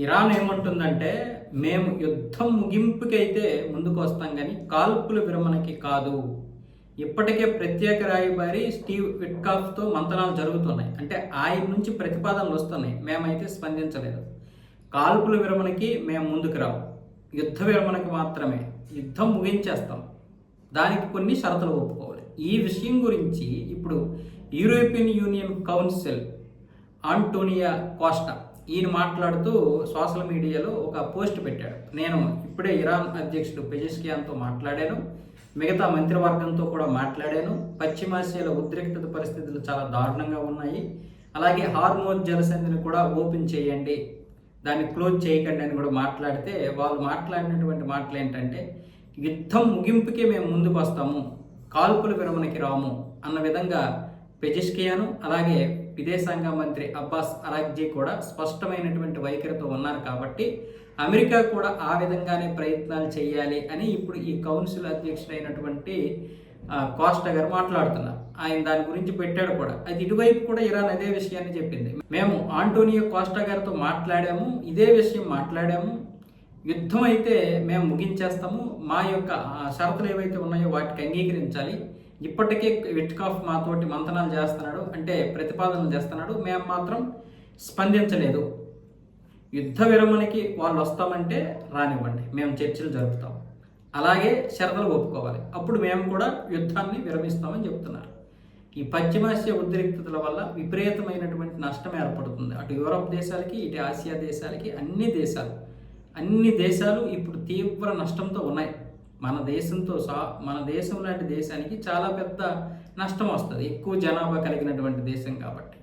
Iran ఏమంటుందంటే, మేము యుద్ధం ముగింపుకైతే ముందుకు వస్తాం కానీ కాల్పుల విరమణకి కాదు. ఇప్పటికే ప్రత్యేక రాయబారి స్టీవ్ విట్కాఫ్తో మంతనాలు జరుగుతున్నాయి. అంటే ఆయన నుంచి ప్రతిపాదనలు వస్తున్నాయి. మేమైతే స్పందించలేదు. కాల్పుల విరమణకి మేము ముందుకు రావు, యుద్ధ విరమణకి మాత్రమే. యుద్ధం ముగించేస్తాం, దానికి కొన్ని షరతులు ఒప్పుకోవాలి. ఈ విషయం గురించి ఇప్పుడు European Union Council Antonio Costa ఈయన మాట్లాడుతూ సోషల్ మీడియాలో ఒక పోస్ట్ పెట్టాడు. నేను ఇప్పుడే ఇరాన్ అధ్యక్షుడు పెజెష్కియాన్తో మాట్లాడాను, మిగతా మంత్రివర్గంతో కూడా మాట్లాడాను. పశ్చిమాసియాలో ఉద్రిక్తత పరిస్థితులు చాలా దారుణంగా ఉన్నాయి. అలాగే హార్మోజ్ జలసంధిని కూడా ఓపెన్ చేయండి, దాన్ని క్లోజ్ చేయకండి అని కూడా మాట్లాడితే, వాళ్ళు మాట్లాడినటువంటి మాటలు ఏంటంటే, యుద్ధం ముగింపుకే మేము ముందుకు వస్తాము, కాల్పుల విరమణకి రాము అన్న విధంగా పెజెష్కియాను అలాగే విదేశాంగ మంత్రి అబ్బాస్ అరాగ్జీ కూడా స్పష్టమైనటువంటి వైఖరితో ఉన్నారు. కాబట్టి అమెరికా కూడా ఆ విధంగానే ప్రయత్నాలు చేయాలి అని ఇప్పుడు ఈ కౌన్సిల్ అధ్యక్షుడైనటువంటి కోస్టా గారు మాట్లాడుతున్నారు. ఆయన దాని గురించి పెట్టాడు కూడా. అది ఇటువైపు కూడా ఇరాన్ అదే విషయాన్ని చెప్పింది. మేము ఆంటోనియో కోస్టా గారితో మాట్లాడాము, ఇదే విషయం మాట్లాడాము, యుద్ధం అయితే మేము ముగించేస్తాము, మా యొక్క షరతులు ఏవైతే ఉన్నాయో వాటికి అంగీకరించాలి. ఇప్పటికే విట్కాఫ్ మాతోటి మంతనాలు చేస్తున్నాడు, అంటే ప్రతిపాదనలు చేస్తున్నాడు, మేము మాత్రం స్పందించలేదు. యుద్ధ విరమణకి వాళ్ళు వస్తామంటే రానివ్వండి, మేము చర్చలు జరుపుతాం, అలాగే షరతులు ఒప్పుకోవాలి, అప్పుడు మేము కూడా యుద్ధాన్ని విరమిస్తామని చెప్తున్నారు. ఈ పశ్చిమాసియా ఉద్రిక్తతల వల్ల విపరీతమైనటువంటి నష్టం ఏర్పడుతుంది. అటు యూరప్ దేశాలకి, ఇటు ఆసియా దేశాలకి, అన్ని దేశాలు ఇప్పుడు తీవ్ర నష్టంతో ఉన్నాయి. మన దేశం లాంటి దేశానికి చాలా పెద్ద నష్టం వస్తుంది, ఎక్కువ జనాభా కలిగినటువంటి దేశం కాబట్టి.